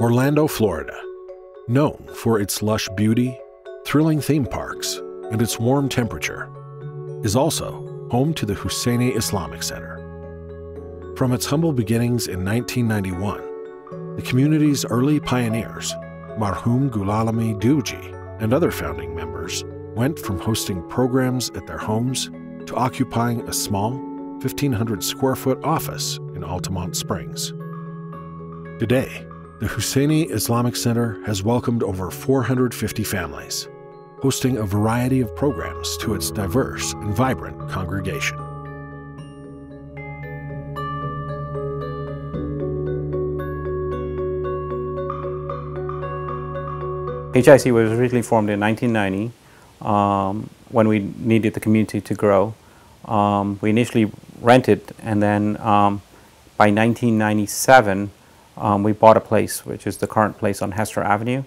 Orlando, Florida, known for its lush beauty, thrilling theme parks, and its warm temperature, is also home to the Husseini Islamic Center. From its humble beginnings in 1991, the community's early pioneers, Marhum Gulalami DEWJI, and other founding members went from hosting programs at their homes to occupying a small 1,500 square foot office in Altamont Springs. Today, the Husseini Islamic Center has welcomed over 450 families, hosting a variety of programs to its diverse and vibrant congregation. HIC was originally formed in 1990 when we needed the community to grow. We initially rented, and then by 1997 we bought a place, which is the current place on Hester Avenue.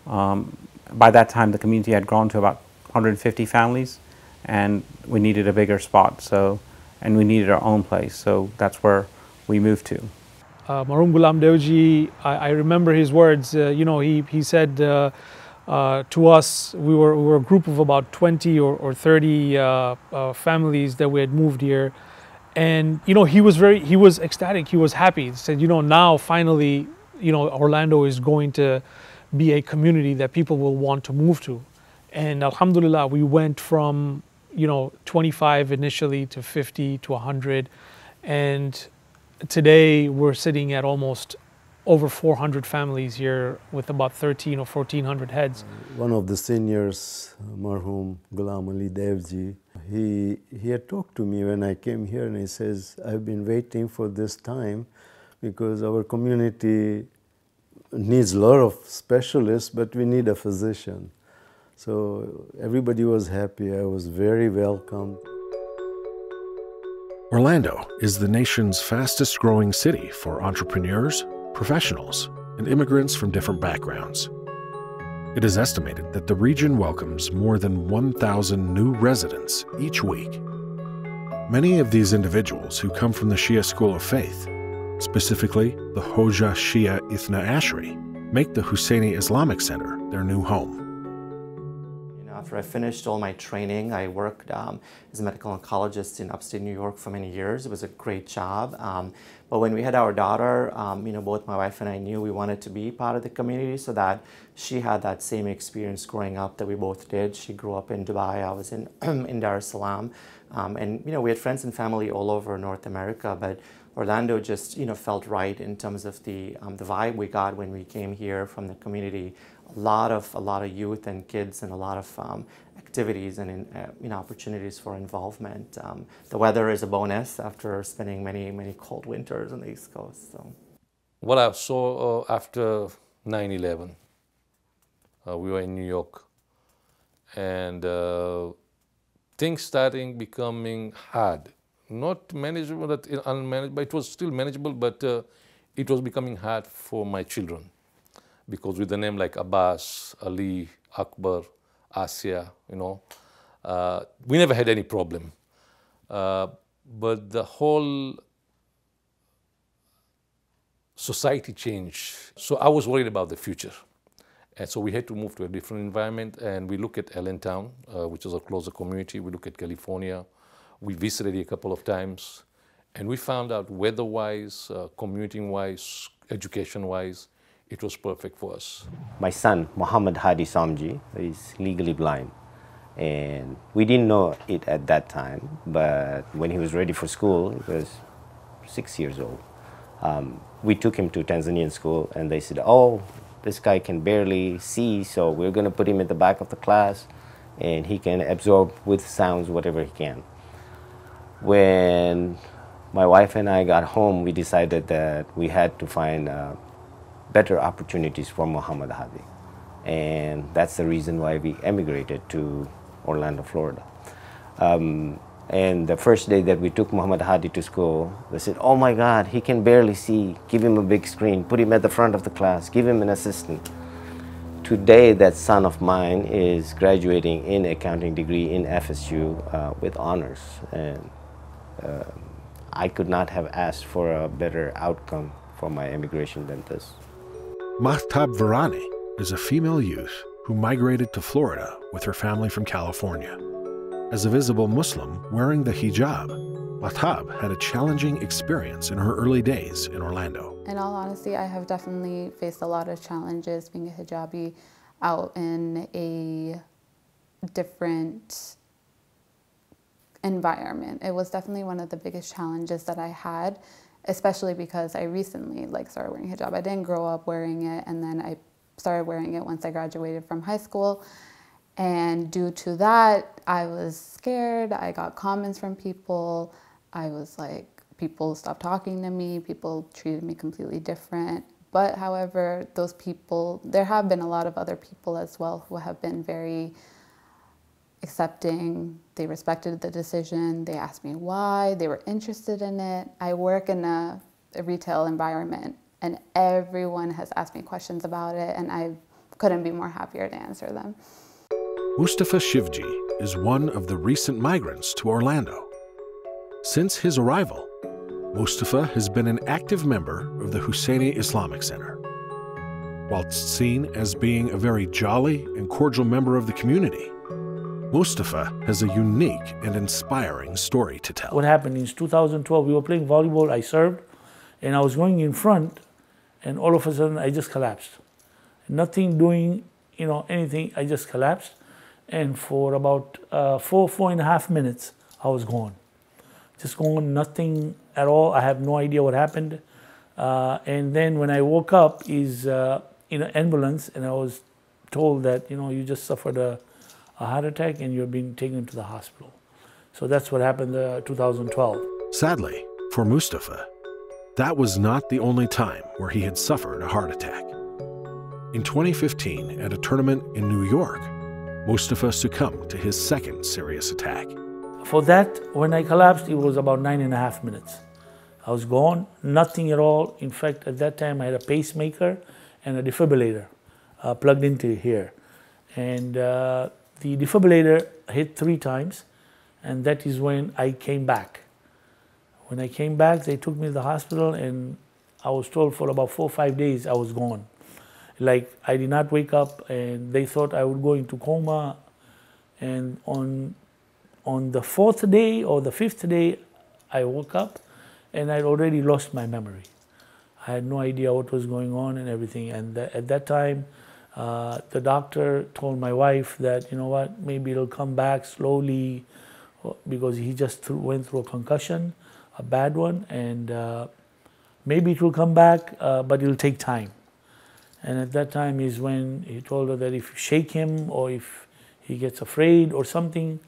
By that time the community had grown to about 150 families, and we needed a bigger spot, and we needed our own place, so that's where we moved to. Marhum Ghulam DEWJI, I remember his words. He said to us, we were a group of about 20 or 30 families that we had moved here, and he was ecstatic. He was happy. He said, now finally, Orlando is going to be a community that people will want to move to, and alhamdulillah, we went from 25 initially to 50 to 100, and today we're sitting at almost over 400 families here with about 13 or 1,400 heads. One of the seniors, Marhum Ghulam Ali DEWJI, he had talked to me when I came here, and he says, I've been waiting for this time because our community needs a lot of specialists, but we need a physician. So everybody was happy. I was very welcomed. Orlando is the nation's fastest growing city for entrepreneurs, professionals, and immigrants from different backgrounds. It is estimated that the region welcomes more than 1,000 new residents each week. Many of these individuals who come from the Shia school of faith, specifically the Hoja Shia Ithna Ashri, make the Husseini Islamic Center their new home. After I finished all my training, I worked as a medical oncologist in upstate New York for many years. It was a great job. But when we had our daughter, both my wife and I knew we wanted to be part of the community so that she had that same experience growing up that we both did. She grew up in Dubai, I was in, in Dar es Salaam. And we had friends and family all over North America, but Orlando just felt right in terms of the vibe we got when we came here from the community. A lot of youth and kids, and a lot of activities and opportunities for involvement. The weather is a bonus after spending many cold winters on the East Coast. So, what I saw after 9/11, we were in New York, and things starting becoming hard. Not manageable, unmanageable. It was still manageable, but it was becoming hard for my children. Because with the name like Abbas, Ali, Akbar, Asya, we never had any problem. But the whole society changed. So I was worried about the future. And so we had to move to a different environment, and we look at Allentown, which is a closer community. We look at California. We visited it a couple of times, and we found out weather-wise, commuting-wise, education-wise, it was perfect for us. My son, Muhammad Hadi Samji, is legally blind. And we didn't know it at that time, but when he was ready for school, he was 6 years old. We took him to Tanzanian school, and they said, oh, this guy can barely see, so we're going to put him at the back of the class, and he can absorb with sounds whatever he can. When my wife and I got home, we decided that we had to find better opportunities for Muhammad Hadi. And that's the reason why we emigrated to Orlando, Florida. And the first day that we took Muhammad Hadi to school, they said, oh my God, he can barely see. Give him a big screen, put him at the front of the class, give him an assistant. Today, that son of mine is graduating in accounting degree in FSU with honors. And I could not have asked for a better outcome for my immigration than this. Mahtab Virani is a female youth who migrated to Florida with her family from California. As a visible Muslim wearing the hijab, Mahtab had a challenging experience in her early days in Orlando. In all honesty, I have definitely faced a lot of challenges being a hijabi out in a different environment. It was definitely one of the biggest challenges that I had, especially because I recently started wearing hijab. I didn't grow up wearing it, and then I started wearing it once I graduated from high school. And due to that, I was scared. I got comments from people. I was like, people stopped talking to me. People treated me completely different. But however, those people, there have been a lot of other people as well who have been very accepting. They respected the decision. They asked me why. They were interested in it. I work in a retail environment, and everyone has asked me questions about it, and I couldn't be more happier to answer them. Mustafa Shivji is one of the recent migrants to Orlando. Since his arrival, Mustafa has been an active member of the Husseini Islamic Center. Whilst seen as being a very jolly and cordial member of the community, Mustafa has a unique and inspiring story to tell. What happened is 2012, we were playing volleyball, I served, and I was going in front, and all of a sudden I just collapsed. Nothing doing, anything, I just collapsed. And for about 4.5 minutes, I was gone. Just gone, nothing at all. I have no idea what happened. And then when I woke up, is in an ambulance, and I was told that, you just suffered a heart attack and you're being taken to the hospital. So that's what happened 2012. Sadly, for Mustafa, that was not the only time where he had suffered a heart attack. In 2015, at a tournament in New York, Mustafa succumbed to his second serious attack. For that, when I collapsed, it was about 9.5 minutes. I was gone, nothing at all. In fact, at that time, I had a pacemaker and a defibrillator plugged into here. And the defibrillator hit 3 times, and that is when I came back. When I came back, they took me to the hospital, and I was told for about 4 or 5 days I was gone. I did not wake up, and they thought I would go into coma. And on the 4th day or the 5th day, I woke up, and I'd already lost my memory. I had no idea what was going on and everything. And at that time, the doctor told my wife that, maybe it'll come back slowly, because he just went through a concussion, a bad one, and maybe it will come back, but it'll take time. And at that time is when he told her that if you shake him or if he gets afraid or something,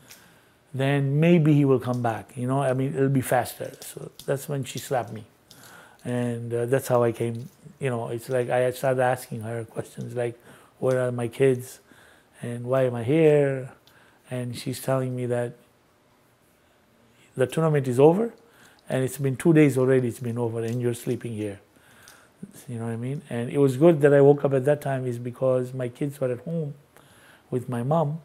then maybe he will come back. It'll be faster. So that's when she slapped me. And that's how I came, it's like I started asking her questions like, where are my kids? And why am I here? And she's telling me that the tournament is over, and it's been 2 days already, it's been over, and you're sleeping here. You know what I mean? And it was good that I woke up at that time, is because my kids were at home with my mom.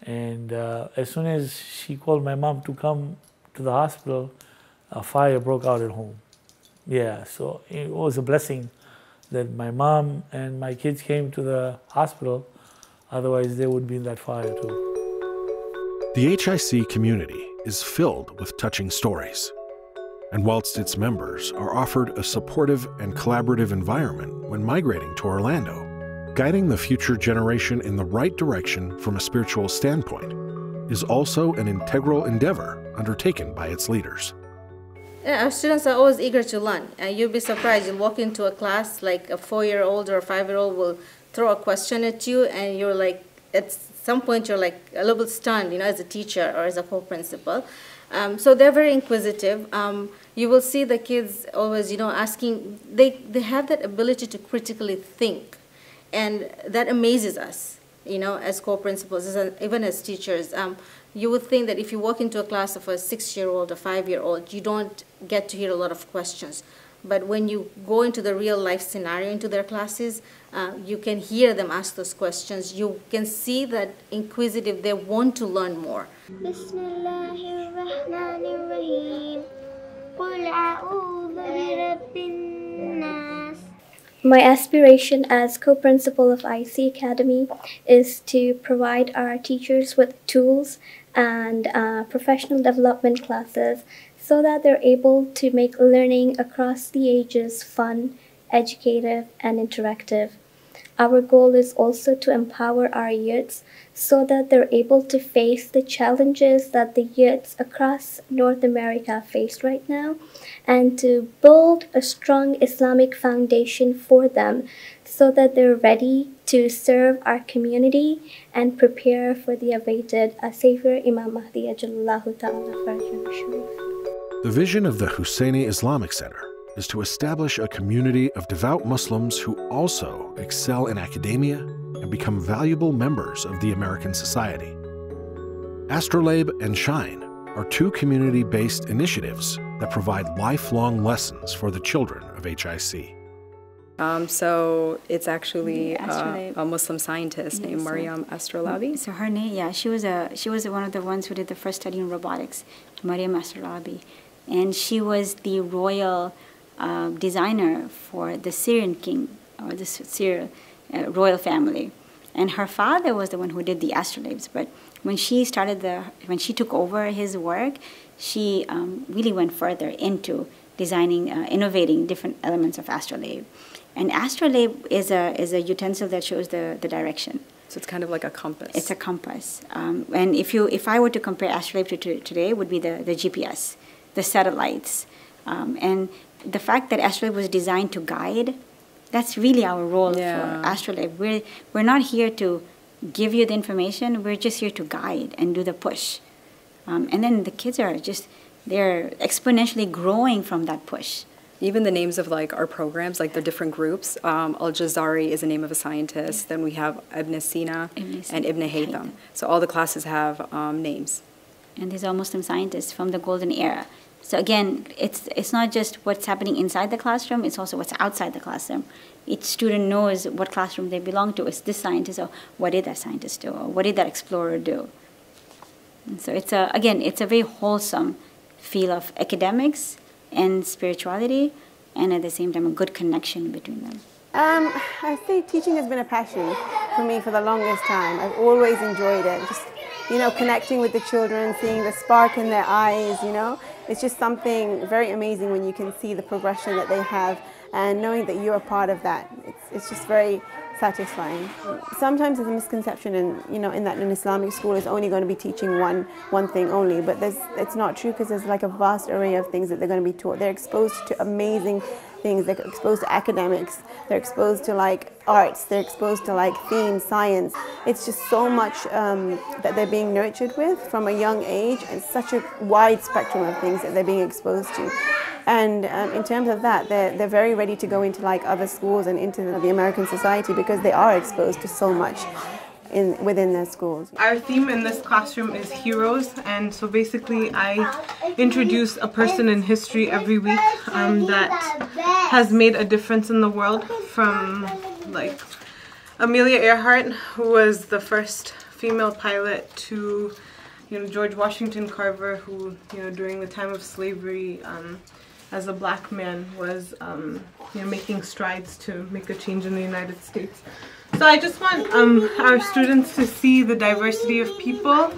And as soon as she called my mom to come to the hospital, a fire broke out at home. Yeah, so it was a blessing that my mom and my kids came to the hospital. Otherwise, they would be in that fire too. The HIC community is filled with touching stories. And whilst its members are offered a supportive and collaborative environment when migrating to Orlando, guiding the future generation in the right direction from a spiritual standpoint is also an integral endeavor undertaken by its leaders. Yeah, our students are always eager to learn. You'll be surprised. You'll walk into a class, like a 4-year-old or a 5-year-old will throw a question at you, and you're like, at some point you're like a little bit stunned, as a teacher or as a co-principal. So they're very inquisitive. You will see the kids always, asking. They have that ability to critically think, and that amazes us, as co-principals, even as teachers. You would think that if you walk into a class of a 6-year-old or 5-year-old, you don't get to hear a lot of questions. But when you go into the real life scenario into their classes, you can hear them ask those questions. You can see that inquisitive, they want to learn more. My aspiration as co-principal of IC Academy is to provide our teachers with tools and professional development classes so that they're able to make learning across the ages fun, educative, and interactive. Our goal is also to empower our youths so that they're able to face the challenges that the youths across North America face right now, and to build a strong Islamic foundation for them so that they're ready to serve our community and prepare for the awaited Savior Imam Mahdi Ajallahu Ta'ala Farajah Sharif. The vision of the Husseini Islamic Center is to establish a community of devout Muslims who also excel in academia and become valuable members of the American society. Astrolabe and Shine are two community-based initiatives that provide lifelong lessons for the children of HIC. So it's actually a Muslim scientist named Maryam Astrolabi. So her name, yeah, she was one of the ones who did the first study in robotics, Maryam Astrolabi, and she was the royal designer for the Syrian king, or the Syrian royal family. And her father was the one who did the astrolabes. But when she took over his work, she really went further into designing, innovating different elements of astrolabe. And astrolabe is a utensil that shows the direction. So it's kind of like a compass. It's a compass. And if I were to compare astrolabe to today, it would be the GPS, the satellites, and the fact that astrolabe was designed to guide, that's really our role for astrolabe. We're not here to give you the information, we're just here to guide and do the push. And then the kids are they're exponentially growing from that push. Even the names of like our programs, like the different groups, Al-Jazari is the name of a scientist, then we have Ibn Sina and Ibn Haytham. So all the classes have names. And these are Muslim scientists from the golden era. So again, it's not just what's happening inside the classroom, it's also what's outside the classroom. Each student knows what classroom they belong to. It's this scientist, or what did that scientist do, or what did that explorer do? And so it's a very wholesome feel of academics and spirituality, and at the same time a good connection between them. I say teaching has been a passion for me for the longest time. I've always enjoyed it. Just, connecting with the children, seeing the spark in their eyes, It's just something very amazing when you can see the progression that they have and knowing that you're a part of that. It's just very satisfying. Sometimes there's a misconception in that an Islamic school is only going to be teaching one thing only, but it's not true, because there's like a vast array of things that they're going to be taught. They're exposed to amazing things. They're exposed to academics. They're exposed to like arts. They're exposed to like themes, science. It's just so much that they're being nurtured with from a young age, and such a wide spectrum of things that they're being exposed to. And in terms of that, they're very ready to go into like other schools and into the American society, because they are exposed to so much within their schools. Our theme in this classroom is heroes, and so basically I introduce a person in history every week that has made a difference in the world, from like Amelia Earhart, who was the first female pilot, to George Washington Carver, who during the time of slavery as a black man was making strides to make a change in the United States. So I just want our students to see the diversity of people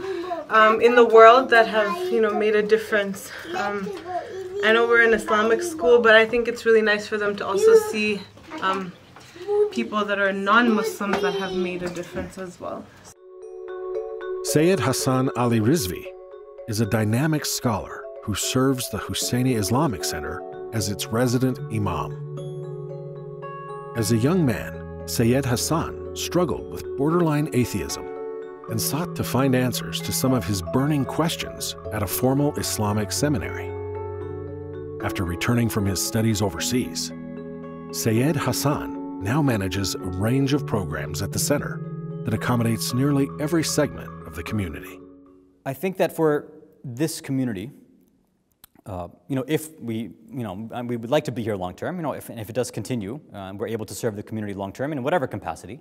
in the world that have made a difference. I know we're an Islamic school, but I think it's really nice for them to also see people that are non-Muslims that have made a difference as well. Sayyid Hassan Ali Rizvi is a dynamic scholar who serves the Husseini Islamic Center as its resident imam. As a young man, Sayyid Hassan struggled with borderline atheism and sought to find answers to some of his burning questions at a formal Islamic seminary. After returning from his studies overseas, Sayyid Hassan now manages a range of programs at the center that accommodates nearly every segment of the community. I think that for this community, if we would like to be here long term, if it does continue, we're able to serve the community long term in whatever capacity,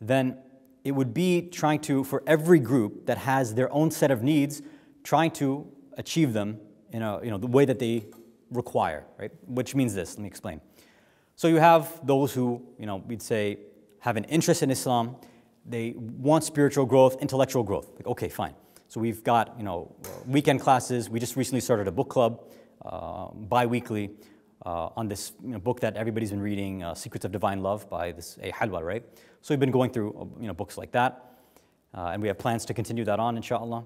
then it would be trying to, for every group that has their own set of needs, trying to achieve them in the way that they require, right? Which means this, let me explain. So you have those who, we'd say, have an interest in Islam. They want spiritual growth, intellectual growth. Like, okay, fine. So we've got, weekend classes. We just recently started a book club, bi-weekly, on this book that everybody's been reading, Secrets of Divine Love by this Halwa, right? So we've been going through, books like that. And we have plans to continue that on, inshallah.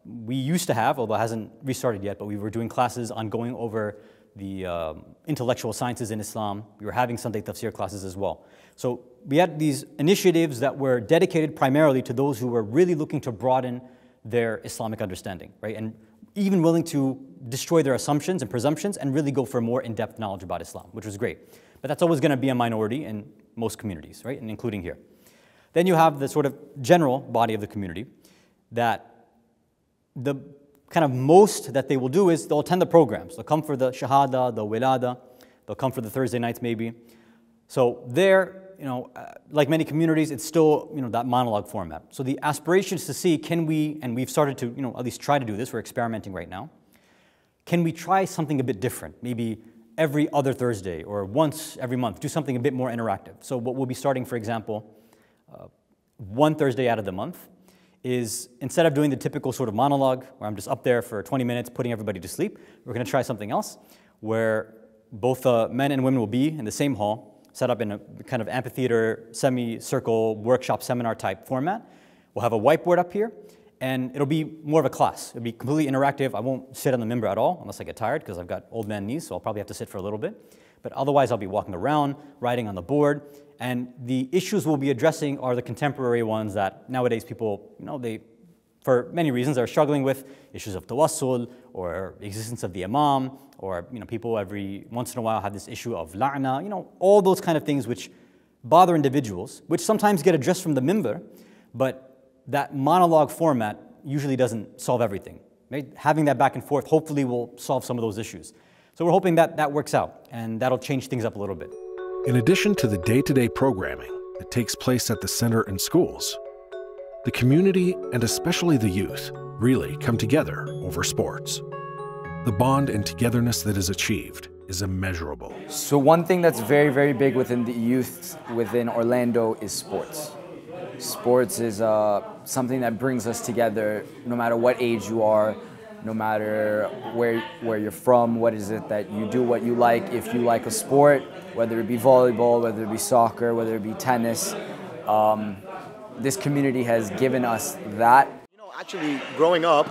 We used to have, although it hasn't restarted yet, but we were doing classes on going over the intellectual sciences in Islam. We were having Sunday tafsir classes as well. So we had these initiatives that were dedicated primarily to those who were really looking to broaden their Islamic understanding, right? And even willing to destroy their assumptions and presumptions and really go for more in-depth knowledge about Islam, which was great. But that's always going to be a minority in most communities, right? And including here. Then you have the sort of general body of the community that the kind of most that they will do is they'll attend the programs. They'll come for the shahada, the wilada, they'll come for the Thursday nights maybe. So there, like many communities, it's still, that monologue format. So the aspiration is to see, can we, and we've started to, at least try to do this, we're experimenting right now, can we try something a bit different? Maybe every other Thursday or once every month, do something a bit more interactive. So what we'll be starting, for example, one Thursday out of the month is instead of doing the typical sort of monologue where I'm just up there for 20 minutes putting everybody to sleep, we're going to try something else where both men and women will be in the same hall, set up in a kind of amphitheater, semi-circle, workshop, seminar type format. We'll have a whiteboard up here, and it'll be more of a class. It'll be completely interactive. I won't sit on the minbar at all unless I get tired because I've got old man knees, so I'll probably have to sit for a little bit. But otherwise, I'll be walking around, writing on the board, and the issues we'll be addressing are the contemporary ones that nowadays people, they, for many reasons, are struggling with, issues of tawassul, or existence of the imam, or people every once in a while have this issue of la'na, all those kind of things which bother individuals, which sometimes get addressed from the minbar, but that monologue format usually doesn't solve everything. Right? Having that back and forth hopefully will solve some of those issues. So we're hoping that that works out, and that'll change things up a little bit. In addition to the day-to-day programming that takes place at the center and schools, the community, and especially the youth, really come together over sports. The bond and togetherness that is achieved is immeasurable. So one thing that's very, very big within the youth within Orlando is sports. Sports is something that brings us together no matter what age you are, no matter where you're from, what is it that you do, what you like. If you like a sport, whether it be volleyball, whether it be soccer, whether it be tennis, this community has given us that. Actually, growing up,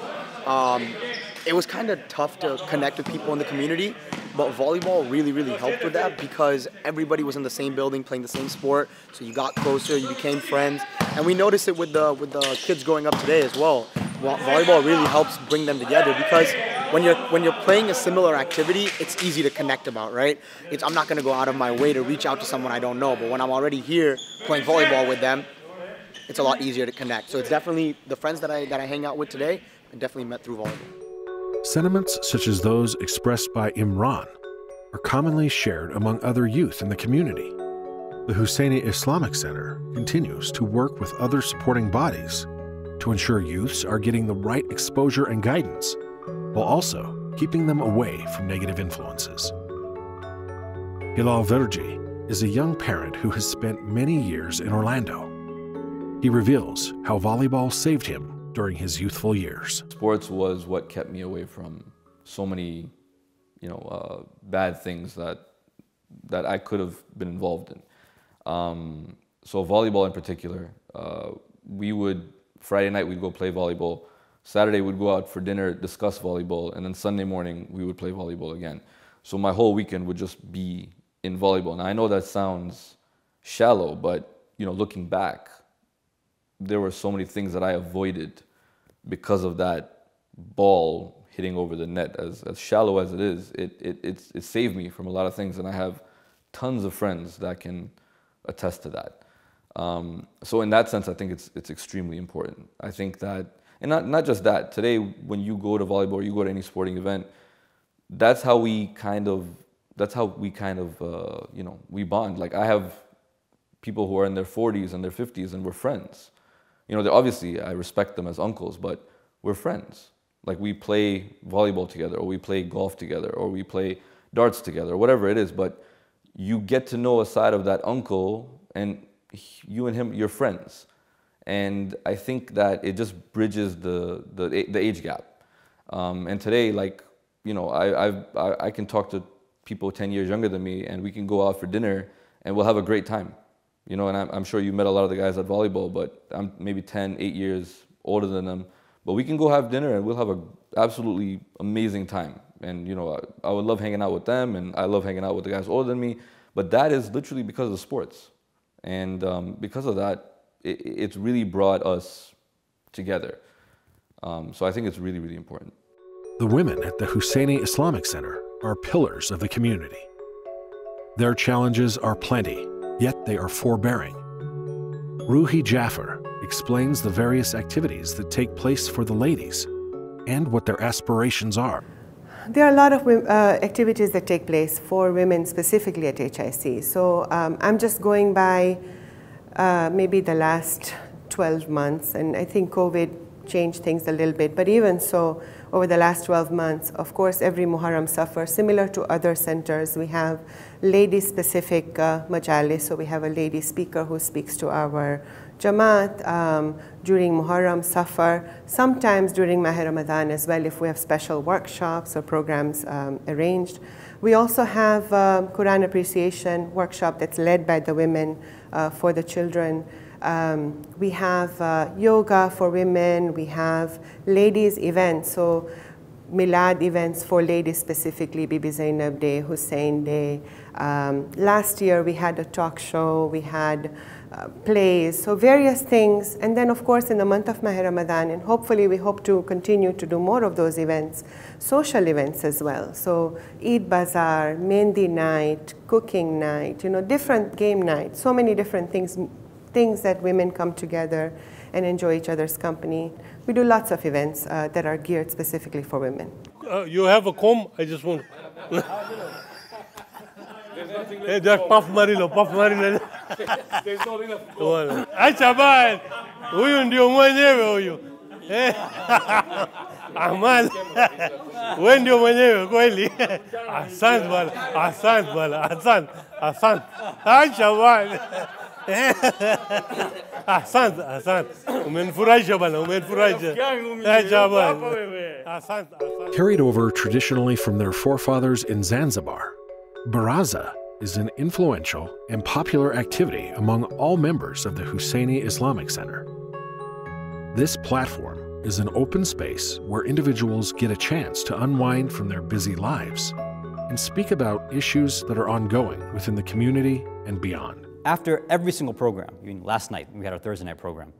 it was kind of tough to connect with people in the community, but volleyball really, really helped with that because everybody was in the same building playing the same sport, so you got closer, you became friends, and we noticed it with the kids growing up today as well. Volleyball really helps bring them together because when you're playing a similar activity, it's easy to connect about, right? I'm not going to go out of my way to reach out to someone I don't know, but when I'm already here playing volleyball with them, it's a lot easier to connect. So it's definitely the friends that I hang out with today, I definitely met through volleyball. Sentiments such as those expressed by Imran are commonly shared among other youth in the community. The Husseini Islamic Center continues to work with other supporting bodies to ensure youths are getting the right exposure and guidance, while also keeping them away from negative influences. JIVRAJ is a young parent who has spent many years in Orlando. He reveals how volleyball saved him during his youthful years. Sports was what kept me away from so many, bad things that I could have been involved in. So volleyball in particular, Friday night we'd go play volleyball. Saturday we'd go out for dinner, discuss volleyball, and then Sunday morning we would play volleyball again. So my whole weekend would just be in volleyball. Now I know that sounds shallow, but looking back, there were so many things that I avoided because of that ball hitting over the net. As shallow as it is, it saved me from a lot of things, and I have tons of friends that can attest to that. So in that sense, I think it's extremely important. I think that, and not just that, today when you go to volleyball or you go to any sporting event, that's how we kind of we bond. Like I have people who are in their 40s and their 50s and we're friends. Obviously I respect them as uncles, but we're friends. Like we play volleyball together, or we play golf together, or we play darts together, or whatever it is, but you get to know a side of that uncle, and you and him, you're friends. And I think that it just bridges the age gap. And today, like, you know, I can talk to people 10 years younger than me, and we can go out for dinner and we'll have a great time. You know, and I'm sure you met a lot of the guys at volleyball, but I'm maybe 10, 8 years older than them. But we can go have dinner and we'll have an absolutely amazing time. And, you know, I would love hanging out with them, and I love hanging out with the guys older than me. But that is literally because of sports. And because of that, it's really brought us together. So I think it's really, really important. The women at the Husseini Islamic Center are pillars of the community. Their challenges are plenty, yet they are forbearing. Ruhi Jaffer explains the various activities that take place for the ladies and what their aspirations are. There are a lot of activities that take place for women specifically at HIC. So I'm just going by maybe the last 12 months, and I think COVID changed things a little bit. But even so, over the last 12 months, of course, every Muharram Safar, similar to other centers, we have lady-specific majalis. So we have a lady speaker who speaks to our Jamaat during Muharram Safar, sometimes during Mahr Ramadan as well, if we have special workshops or programs arranged. We also have Quran appreciation workshop that's led by the women for the children. We have yoga for women. We have ladies events, so Milad events for ladies specifically, Bibi Zainab Day, Hussein Day. Last year we had a talk show, we had plays, so various things. And then of course in the month of Mahr Ramadan, and hopefully we hope to continue to do more of those events, social events as well. So Eid Bazaar, Mehndi night, cooking night, you know, different game nights, so many different things that women come together and enjoy each other's company. We do lots of events that are geared specifically for women. You have a comb? I just want... Hey, that's Puff Marino, Puff Marino. There's not enough. Ay, chaval, huyu ndio mwenyewe huyu. Amal, wewe ndio mwenyewe kweli. Asante bwana, asante bwana, asante. Ay, chaval. Asante. Umenifurahisha bwana, umenifurahisha. Ay, chaval. Asante. Carried over traditionally from their forefathers in Zanzibar, Baraza is an influential and popular activity among all members of the Husseini Islamic Center. This platform is an open space where individuals get a chance to unwind from their busy lives and speak about issues that are ongoing within the community and beyond. After every single program, even last night we had our Thursday night program,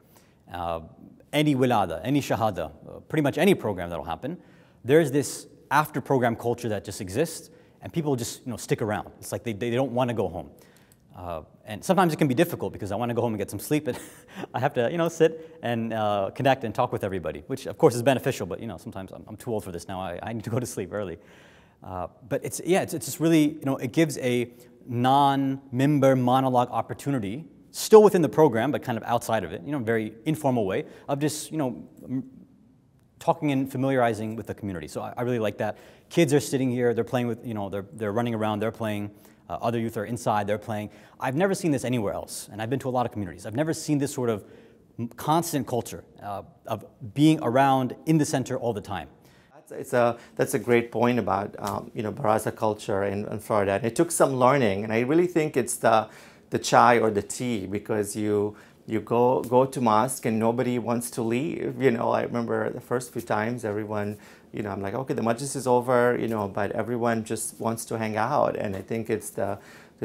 any wilada, any shahada, pretty much any program that'll happen, there's this after program culture that just exists. And people just, you know, stick around. It's like they don't want to go home. And sometimes it can be difficult because I want to go home and get some sleep, and I have to, you know, sit and connect and talk with everybody, which of course is beneficial, but you know, sometimes I'm too old for this now. I need to go to sleep early. But it's just really, you know, it gives a non-member monologue opportunity, still within the program, but kind of outside of it, you know, very informal way of just, you know, talking and familiarizing with the community. So I really like that. Kids are sitting here, they're playing with, you know, they're running around, they're playing. Other youth are inside, they're playing. I've never seen this anywhere else, and I've been to a lot of communities. I've never seen this sort of constant culture of being around in the center all the time. That's a great point about you know, Baraza culture in Florida. And it took some learning, and I really think it's the chai or the tea, because you go to mosque and nobody wants to leave. You know, I remember the first few times everyone, you know, I'm like, okay, the majlis is over, you know, but everyone just wants to hang out. And I think it's the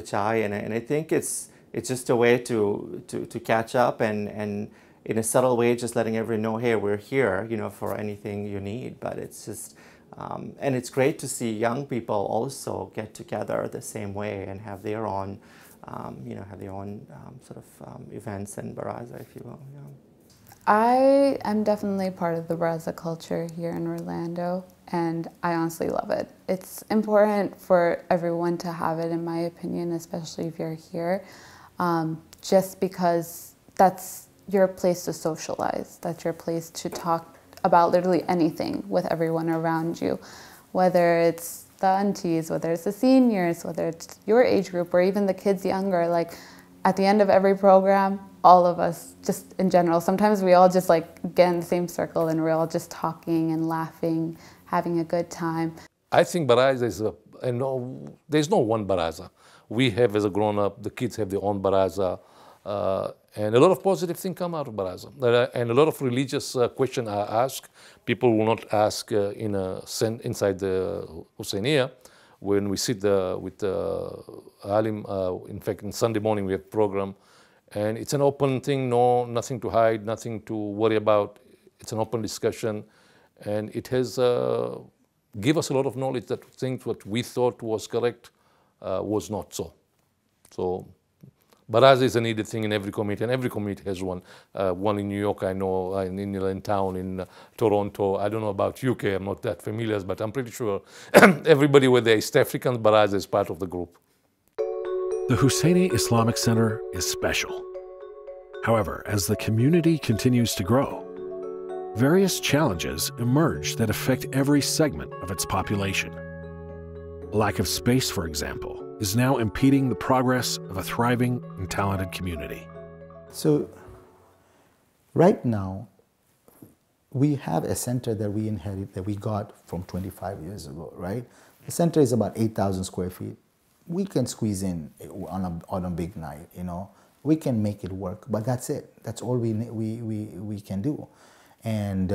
chai, and I think it's just a way to catch up and in a subtle way, just letting everyone know, hey, we're here, you know, for anything you need. But it's just, and it's great to see young people also get together the same way and have their own, you know, have their own sort of events and baraza, if you will. Yeah. I am definitely part of the baraza culture here in Orlando, and I honestly love it. It's important for everyone to have it, in my opinion, especially if you're here, just because that's your place to socialize. That's your place to talk about literally anything with everyone around you, whether it's the aunties, whether it's the seniors, whether it's your age group, or even the kids younger, like at the end of every program, all of us, just in general, sometimes we all just like get in the same circle and we're all just talking and laughing, having a good time. I think baraza is there's no one baraza. We have, as a grown-up, the kids have their own baraza, and a lot of positive things come out of baraza. And a lot of religious questions are asked. People will not ask inside the Husseiniya. When we sit with Alim, in fact, on Sunday morning we have a program, and it's an open thing, nothing to hide, nothing to worry about. It's an open discussion, and it has give us a lot of knowledge that things what we thought was correct was not so. So baraza is a needed thing in every community, and every community has one. One in New York, I know, in town, in Toronto. I don't know about UK, I'm not that familiar, but I'm pretty sure everybody with the East African baraza is part of the group. The Husseini Islamic Center is special. However, as the community continues to grow, various challenges emerge that affect every segment of its population. A lack of space, for example, is now impeding the progress of a thriving and talented community. So, right now, we have a center that we inherit, that we got from 25 years ago, right? The center is about 8,000 square feet. We can squeeze in on a big night, you know. We can make it work, but that's it. That's all we can do, and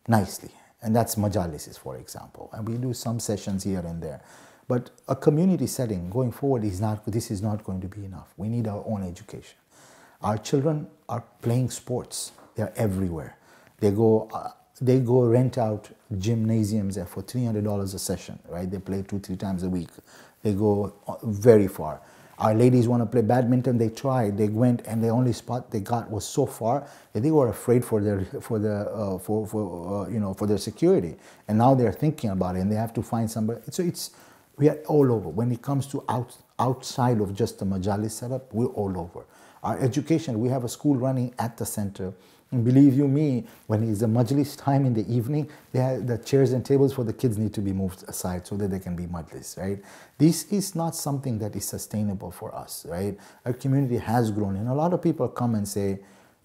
nicely. And that's majalises, for example. And we do some sessions here and there. But a community setting going forward this is not going to be enough. We need our own education. Our children are playing sports. They're everywhere. They go rent out gymnasiums there for $300 a session, right? They play 2-3 times a week. They go very far. Our ladies want to play badminton. They tried. They went, and the only spot they got was so far that they were afraid for their security. And now they're thinking about it, and they have to find somebody. So we are all over. When it comes to outside of just the majalis setup, we're all over. Our education, we have a school running at the center. And believe you me, when it's the majlis time in the evening, the chairs and tables for the kids need to be moved aside so that they can be majlis, right? This is not something that is sustainable for us, right? Our community has grown, and a lot of people come and say,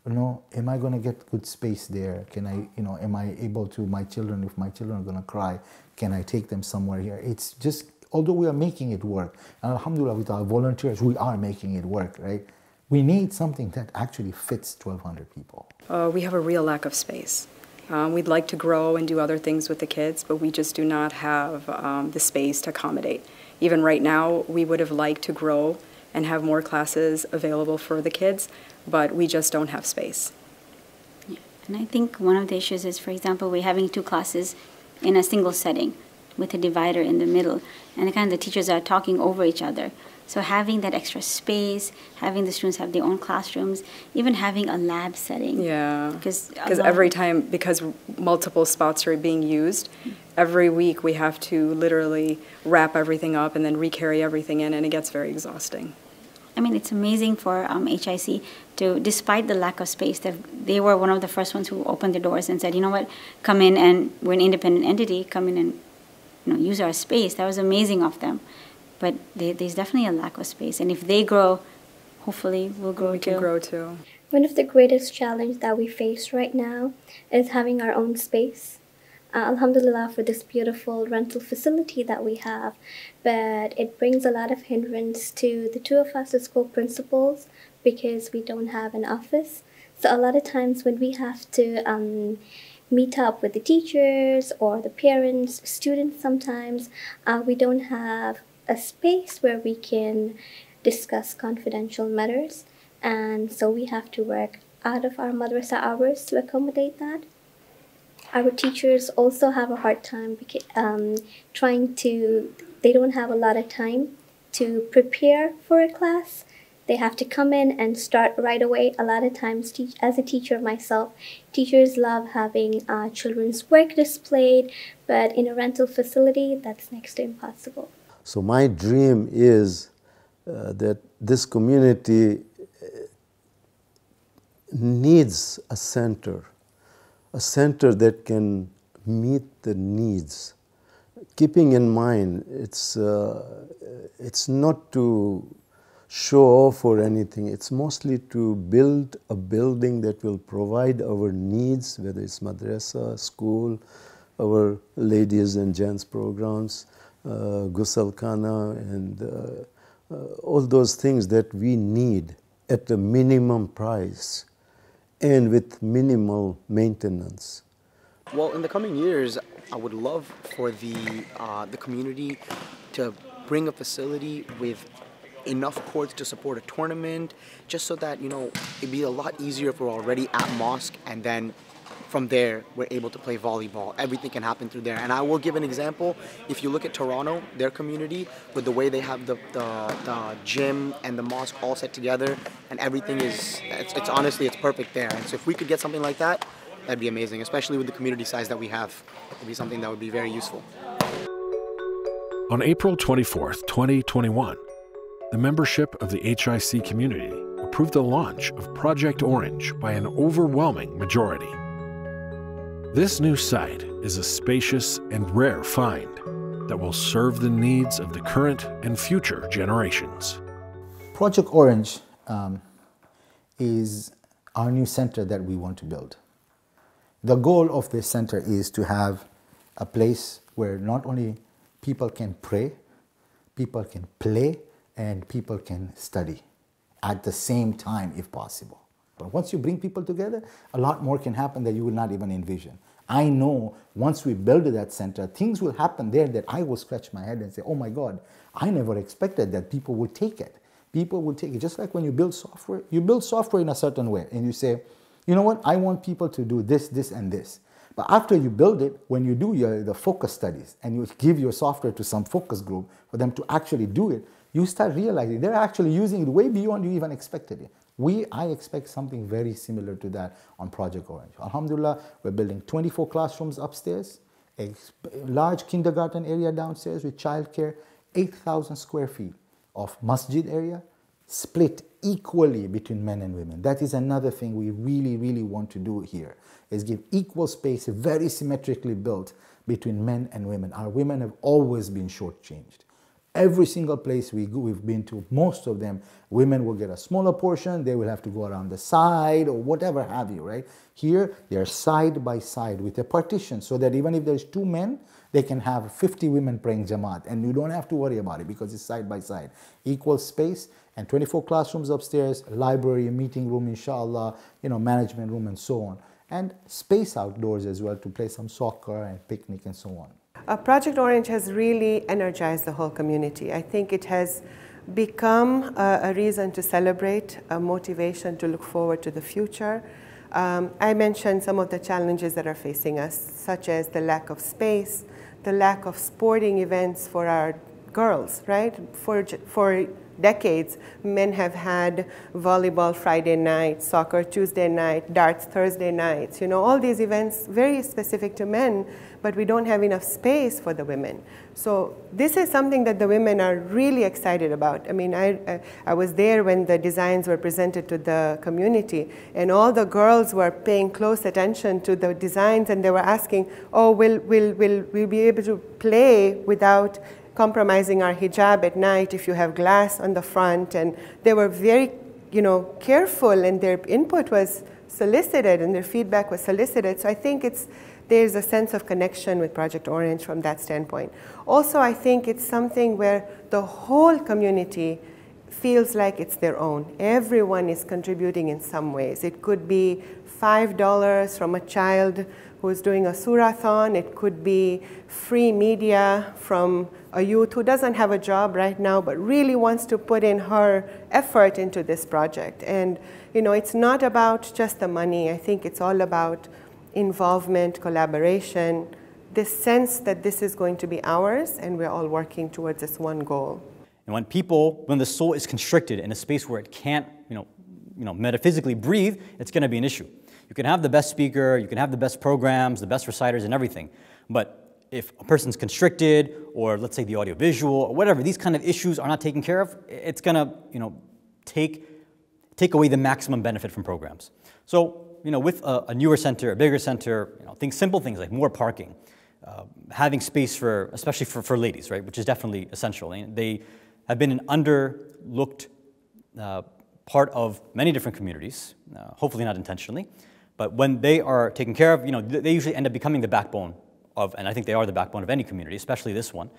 you know, am I going to get good space there? Can I, you know, am I able to, if my children are going to cry, can I take them somewhere here? It's just, although we are making it work, and alhamdulillah, with our volunteers, we are making it work, right? We need something that actually fits 1,200 people. We have a real lack of space. We'd like to grow and do other things with the kids, but we just do not have the space to accommodate. Even right now, we would have liked to grow and have more classes available for the kids, but we just don't have space. Yeah. And I think one of the issues is, for example, we're having 2 classes in a single setting with a divider in the middle, and the teachers are talking over each other. So having that extra space, having the students have their own classrooms, even having a lab setting. Yeah, because every time, because multiple spots are being used, every week we have to literally wrap everything up and then recarry everything in, and it gets very exhausting. I mean, it's amazing for HIC to, despite the lack of space, they were one of the first ones who opened the doors and said, you know what, come in, and we're an independent entity, come in and use our space. That was amazing of them. But there's definitely a lack of space. And if they grow, hopefully we'll grow too. We can grow too. One of the greatest challenges that we face right now is having our own space. Alhamdulillah for this beautiful rental facility that we have. But it brings a lot of hindrance to the 2 of us as co-principals because we don't have an office. So a lot of times when we have to meet up with the teachers or the parents, students sometimes, we don't have a space where we can discuss confidential matters, and so we have to work out of our madrasa hours to accommodate that. Our teachers also have a hard time they don't have a lot of time to prepare for a class. They have to come in and start right away. A lot of times, as a teacher myself, teachers love having children's work displayed, but in a rental facility, that's next to impossible. So my dream is that this community needs a center that can meet the needs, keeping in mind it's not to show off or anything. It's mostly to build a building that will provide our needs, whether it's madrasa, school, our ladies and gents programs, ghusl khana, and all those things that we need at a minimum price and with minimal maintenance. Well, in the coming years, I would love for the community to bring a facility with enough courts to support a tournament, just so that, you know, it'd be a lot easier if we're already at mosque, and then from there we're able to play volleyball. Everything can happen through there. And I will give an example. If you look at Toronto, their community, with the way they have the gym and the mosque all set together, and everything is, it's honestly, it's perfect there. And so if we could get something like that, that'd be amazing, especially with the community size that we have. It'd be something that would be very useful. On April 24th, 2021, the membership of the HIC community approved the launch of Project Orange by an overwhelming majority. This new site is a spacious and rare find that will serve the needs of the current and future generations. Project Orange is our new center that we want to build. The goal of this center is to have a place where not only people can pray, people can play, and people can study at the same time if possible. But once you bring people together, a lot more can happen that you will not even envision. I know once we build that center, things will happen there that I will scratch my head and say, oh my God, I never expected that people would take it. People will take it. Just like when you build software in a certain way, and you say, you know what, I want people to do this, this, and this. But after you build it, when you do the focus studies and you give your software to some focus group for them to actually do it, you start realizing they're actually using it way beyond you even expected it. I expect something very similar to that on Project Orange. Alhamdulillah, we're building 24 classrooms upstairs, a large kindergarten area downstairs with childcare, 8,000 square feet of masjid area, split equally between men and women. That is another thing we really, really want to do here, is give equal space, very symmetrically built between men and women. Our women have always been shortchanged. Every single place we've been to, most of them, women will get a smaller portion, they will have to go around the side or whatever have you, right? Here, they're side by side with a partition so that even if there's 2 men, they can have 50 women praying Jamaat, and you don't have to worry about it because it's side by side. Equal space and 24 classrooms upstairs, library, meeting room, inshallah, management room and so on. And space outdoors as well to play some soccer and picnic and so on. Project Orange has really energized the whole community. I think it has become a reason to celebrate, a motivation to look forward to the future. I mentioned some of the challenges that are facing us, such as the lack of space, the lack of sporting events for our girls, right? For decades, men have had volleyball Friday night, soccer Tuesday night, darts Thursday nights, all these events very specific to men, but we don't have enough space for the women. So this is something that the women are really excited about. I mean, I was there when the designs were presented to the community, and all the girls were paying close attention to the designs, and they were asking, oh, will we be able to play without compromising our hijab at night if you have glass on the front? And they were very, careful, and their input was solicited and their feedback was solicited. So I think there's a sense of connection with Project Orange from that standpoint. Also, I think it's something where the whole community feels like it's their own. Everyone is contributing in some ways. It could be $5 from a child who's doing a surathon. It could be free media from a youth who doesn't have a job right now but really wants to put in her effort into this project. And it's not about just the money. I think it's all about involvement, collaboration, this sense that this is going to be ours and we're all working towards this one goal. And when the soul is constricted in a space where it can't, metaphysically breathe, it's going to be an issue. You can have the best speaker, you can have the best programs, the best reciters and everything, but if a person's constricted, or let's say the audiovisual, or whatever, these kind of issues are not taken care of, it's going to, take away the maximum benefit from programs. So, with a newer center, a bigger center, simple things like more parking, having space for, especially for ladies, right, which is definitely essential. And they have been an underlooked part of many different communities, hopefully not intentionally, but when they are taken care of, they usually end up becoming the backbone of, and I think they are the backbone of any community, especially this one.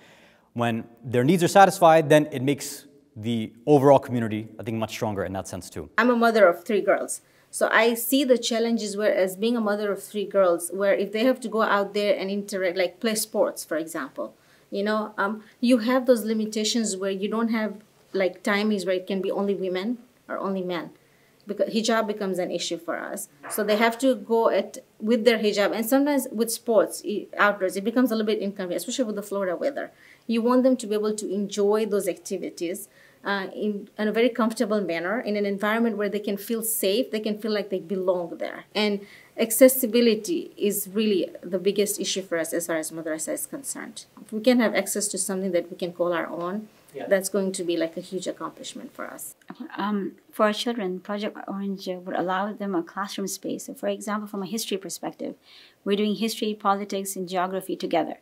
When their needs are satisfied, then it makes the overall community, I think, much stronger in that sense too. I'm a mother of 3 girls. So I see the challenges where, as being a mother of 3 girls, where if they have to go out there and interact, like play sports, for example, you have those limitations where you don't have like timings where it can be only women or only men, because hijab becomes an issue for us. So they have to go with their hijab, and sometimes with sports outdoors, it becomes a little bit inconvenient, especially with the Florida weather. You want them to be able to enjoy those activities in a very comfortable manner, in an environment where they can feel safe, they can feel like they belong there. And accessibility is really the biggest issue for us as far as madrasa is concerned. If we can have access to something that we can call our own, that's going to be like a huge accomplishment for us. For our children, Project Orange would allow them a classroom space. So for example, from a history perspective, we're doing history, politics, and geography together.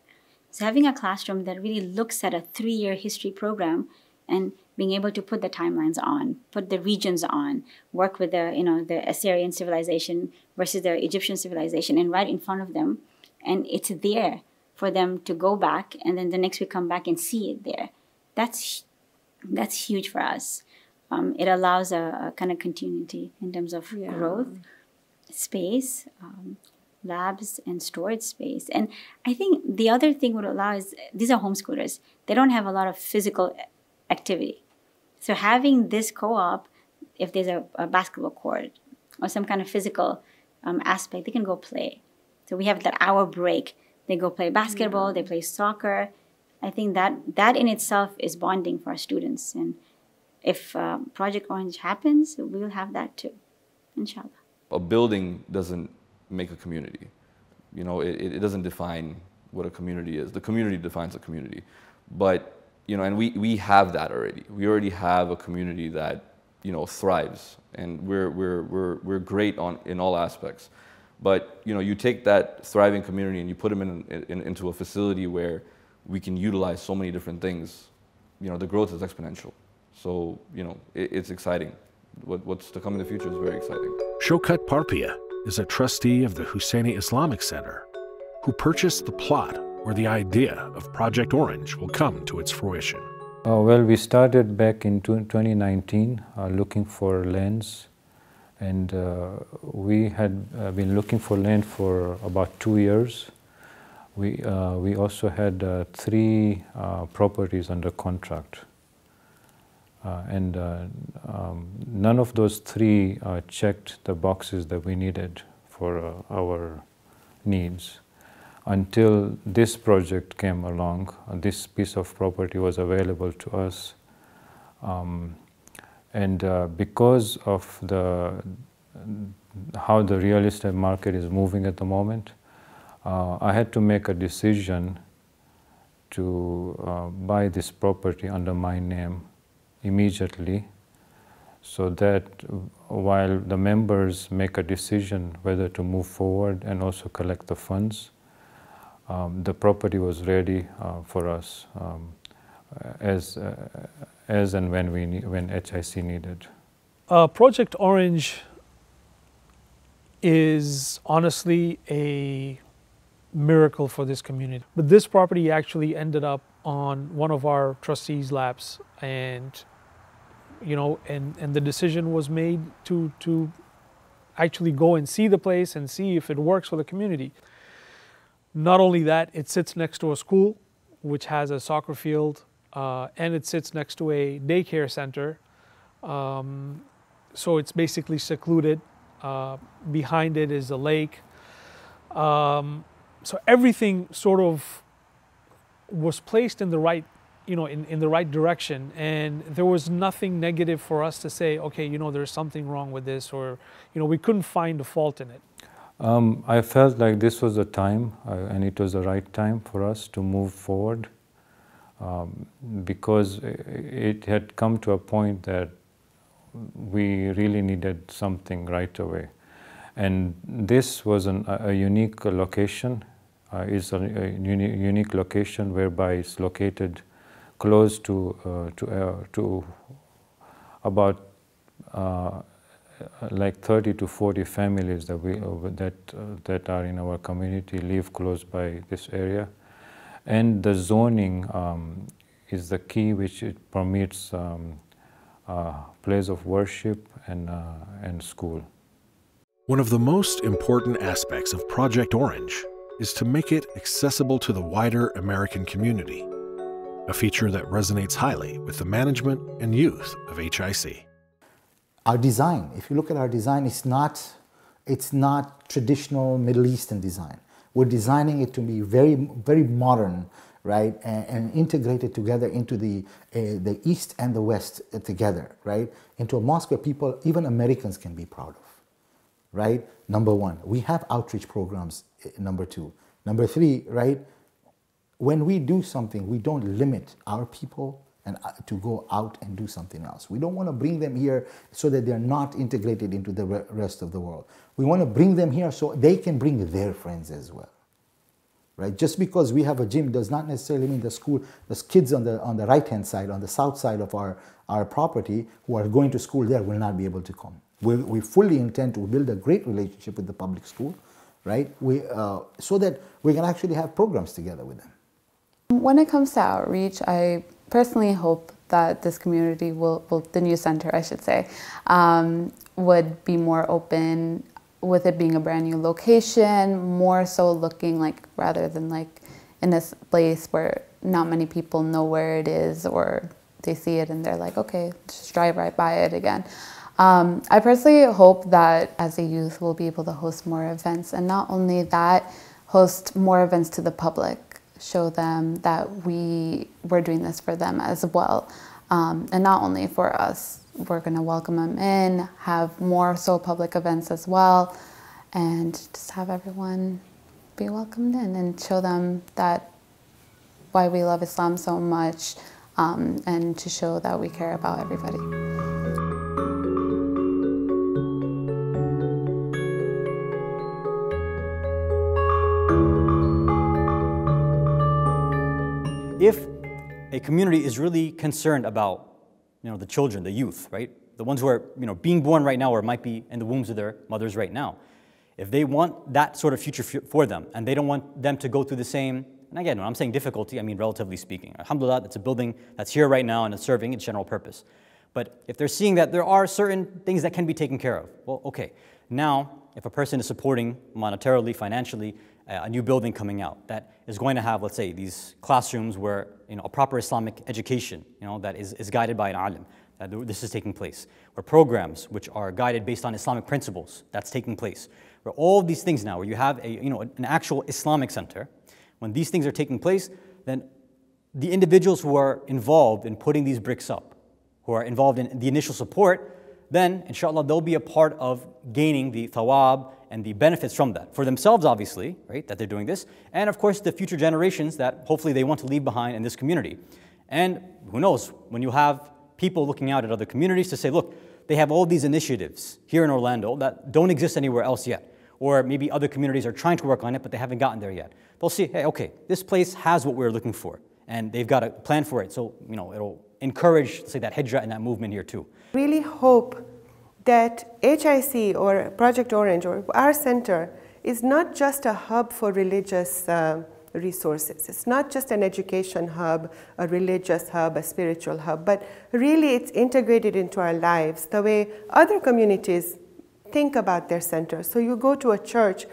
So having a classroom that really looks at a 3-year history program and being able to put the timelines on, put the regions on, work with the Assyrian civilization versus the Egyptian civilization, and right in front of them, and it's there for them to go back, and then the next week come back and see it there. That's huge for us. It allows a kind of continuity in terms of growth, space, labs, and storage space. And I think the other thing would allow is, these are homeschoolers. They don't have a lot of physical activity. So having this co-op, if there's a basketball court or some kind of physical aspect, they can go play. So we have that hour break. They go play basketball, they play soccer. I think that in itself is bonding for our students. And if Project Orange happens, we will have that too, inshallah. A building doesn't make a community. It doesn't define what a community is. The community defines a community. But and we have that already. We already have a community that thrives, and we're great in all aspects. But you take that thriving community and you put them into a facility where we can utilize so many different things. The growth is exponential. So it's exciting. What's to come in the future is very exciting. Shaukat Parpia is a trustee of the Husseini Islamic Center, who purchased the plot where the idea of Project Orange will come to its fruition. Well, we started back in 2019 looking for lands, and we had been looking for land for about 2 years. We also had 3 properties under contract, and none of those 3 checked the boxes that we needed for our needs. Until this project came along, this piece of property was available to us. Because of how the real estate market is moving at the moment, I had to make a decision to buy this property under my name immediately, so that while the members make a decision whether to move forward and also collect the funds, the property was ready for us as and when HIC needed. Project Orange is honestly a miracle for this community. But this property actually ended up on one of our trustees' laps, and the decision was made to actually go and see the place and see if it works for the community. Not only that, it sits next to a school, which has a soccer field, and it sits next to a daycare center. So it's basically secluded. Behind it is a lake. So everything sort of was placed in the right, in the right direction, and there was nothing negative for us to say, okay, there's something wrong with this, or we couldn't find a fault in it. I felt like this was the time, and it was the right time for us to move forward, because it had come to a point that we really needed something right away. And this was a unique location is a unique location whereby it's located close to about like 30 to 40 families that are in our community live close by this area, and the zoning is the key, which it permits place of worship and school. One of the most important aspects of Project Orange is to make it accessible to the wider American community, a feature that resonates highly with the management and youth of HIC. Our design, if you look at our design, it's not traditional Middle Eastern design. We're designing it to be very, very modern, right, and integrated together into the East and the West together, right, into a mosque where people, even Americans, can be proud of, right? Number one, we have outreach programs, number two. Number three, right, when we do something, we don't limit our people and to go out and do something else. We don't want to bring them here so that they're not integrated into the rest of the world. We want to bring them here so they can bring their friends as well. Right? Just because we have a gym does not necessarily mean the kids on the right-hand side, on the south side of our property who are going to school there will not be able to come. We fully intend to build a great relationship with the public school, right? So that we can actually have programs together with them. When it comes to outreach, I personally hope that this community the new center, I should say, would be more open with it being a brand new location, more so looking like, rather than like in this place where not many people know where it is, or they see it and they're like, okay, just drive right by it again. I personally hope that as a youth we'll be able to host more events, and not only that, host more events to the public, show them that we're doing this for them as well, and not only for us. We're going to welcome them in, have more so public events as well, and just have everyone be welcomed in and show them that why we love Islam so much, and to show that we care about everybody. If a community is really concerned about, the children, the youth, right? The ones who are, being born right now or might be in the wombs of their mothers right now. If they want that sort of future for them, and they don't want them to go through the same, and again, when I'm saying difficulty, I mean relatively speaking. Alhamdulillah, it's a building that's here right now and it's serving its general purpose. But if they're seeing that there are certain things that can be taken care of, well, okay. Now, if a person is supporting monetarily, financially, a new building coming out that is going to have, let's say, these classrooms where a proper Islamic education, that is guided by an alim, that this is taking place, where programs which are guided based on Islamic principles, that's taking place, where all these things now, where you have an actual Islamic center, when these things are taking place, then the individuals who are involved in putting these bricks up, who are involved in the initial support, then inshallah they'll be a part of gaining the thawab and the benefits from that, for themselves obviously, right, that they're doing this, and of course the future generations that hopefully they want to leave behind in this community. And who knows, when you have people looking out at other communities to say, look, they have all these initiatives here in Orlando that don't exist anywhere else yet, or maybe other communities are trying to work on it but they haven't gotten there yet. They'll see, hey, okay, this place has what we're looking for, and they've got a plan for it, so it'll encourage, say, that hijrah and that movement here too. Really hope that HIC or Project Orange or our center is not just a hub for religious resources. It's not just an education hub, a religious hub, a spiritual hub, but really it's integrated into our lives the way other communities think about their center. So you go to a church,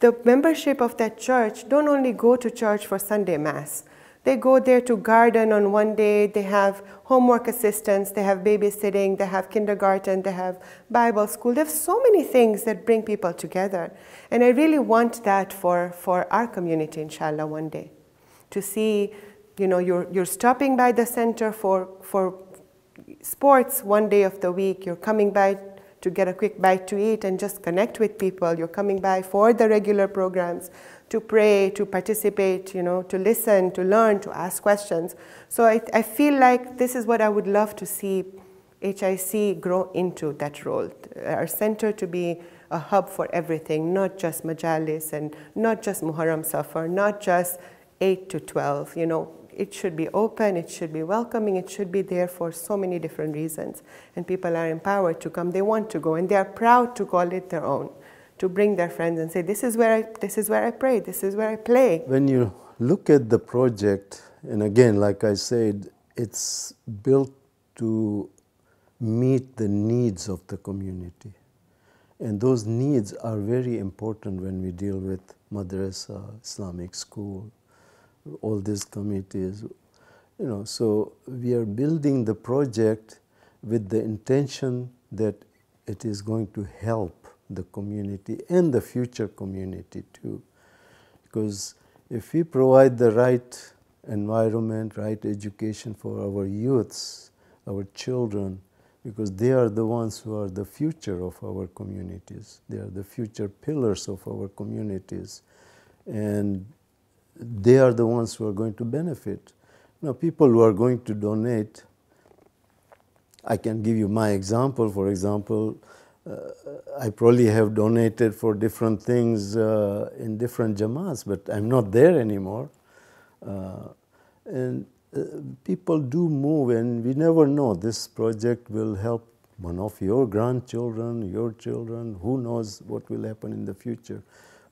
the membership of that church don't only go to church for Sunday Mass. They go there to garden on one day, they have homework assistants, they have babysitting, they have kindergarten, they have Bible school. They have so many things that bring people together. And I really want that for our community, inshallah, one day. To see, you're stopping by the center for sports one day of the week, you're coming by to get a quick bite to eat and just connect with people, you're coming by for the regular programs, to pray, to participate, to listen, to learn, to ask questions. So I feel like this is what I would love to see HIC grow into, that role. Our center to be a hub for everything, not just majalis and not just Muharram Safar, not just 8 to 12. You know, it should be open, it should be welcoming, it should be there for so many different reasons. And people are empowered to come, they want to go, and they are proud to call it their own, to bring their friends and say, this is where I pray, this is where I play. When you look at the project, and again, like I said, it's built to meet the needs of the community. And those needs are very important when we deal with madrasa, Islamic school, all these committees. You know, so we are building the project with the intention that it is going to help the community and the future community too. Because if we provide the right environment, right education for our youths, our children, because they are the ones who are the future of our communities. They are the future pillars of our communities. And they are the ones who are going to benefit. Now, people who are going to donate, I can give you my example. For example, I probably have donated for different things in different jamaats, but I'm not there anymore. And people do move, and we never know. This project will help one of your grandchildren, your children, who knows what will happen in the future.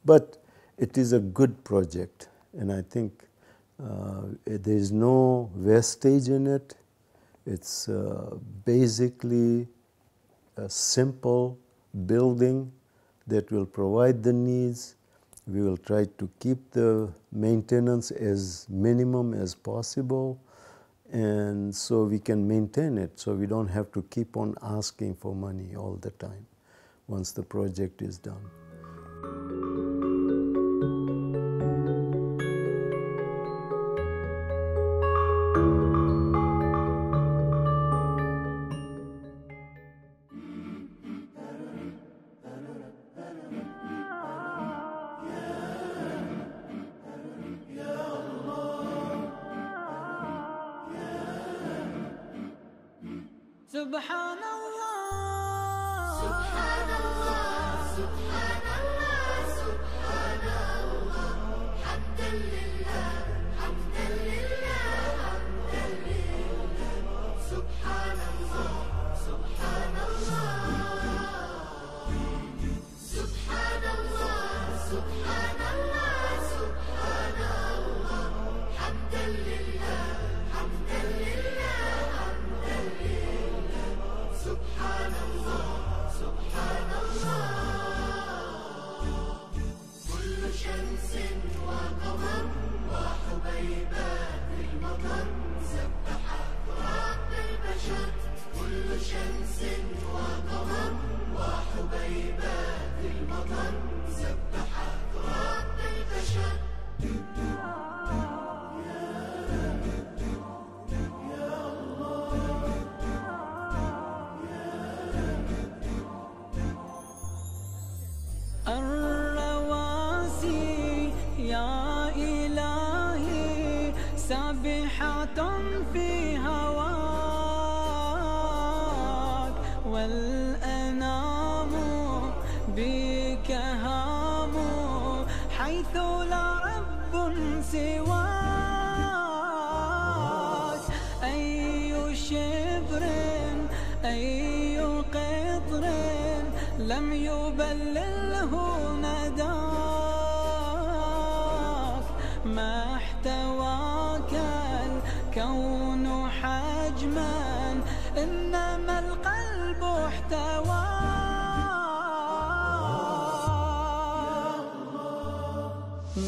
But it is a good project, and I think there is no wastage in it. It's basically a simple building that will provide the needs. We will try to keep the maintenance as minimum as possible, and so we can maintain it, so we don't have to keep on asking for money all the time once the project is done.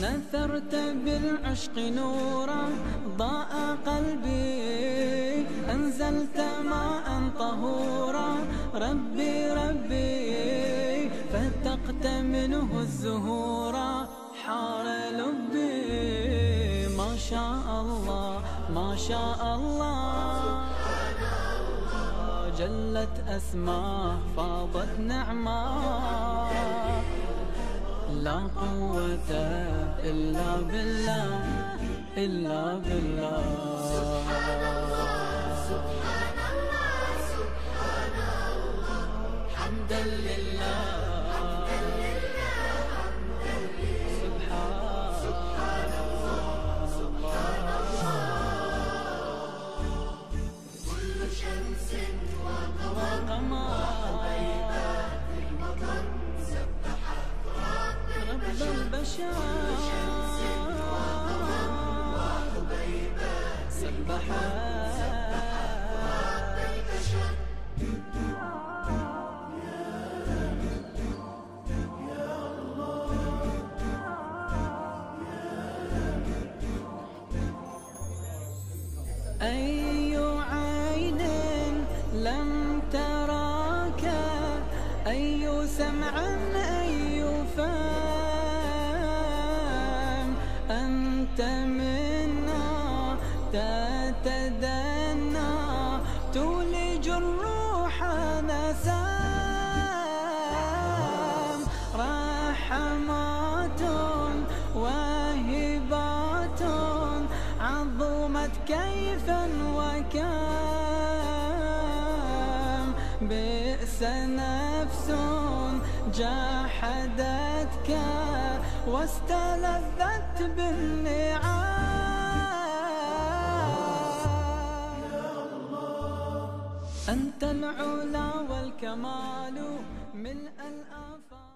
نثرت بالعشق نورا ضاء قلبي أنزلت ماء طهورا ربي ربي فتقت منه الزهور حار لبي ما شاء الله ما شاء الله جلت أسماء فاضت نعمة لا قوة إلا بالله إلا بالله سبحان الله حمدا لله أي عين لم تراك، أي سمع أي فم، أنت منا تتدنى تولج الروح نسام، رحمات واهبات عظمت كيفا وكم، بئس نفس جاحدتك واستلذت بالنعم. أنت العلا والكمال ملء الآفاق.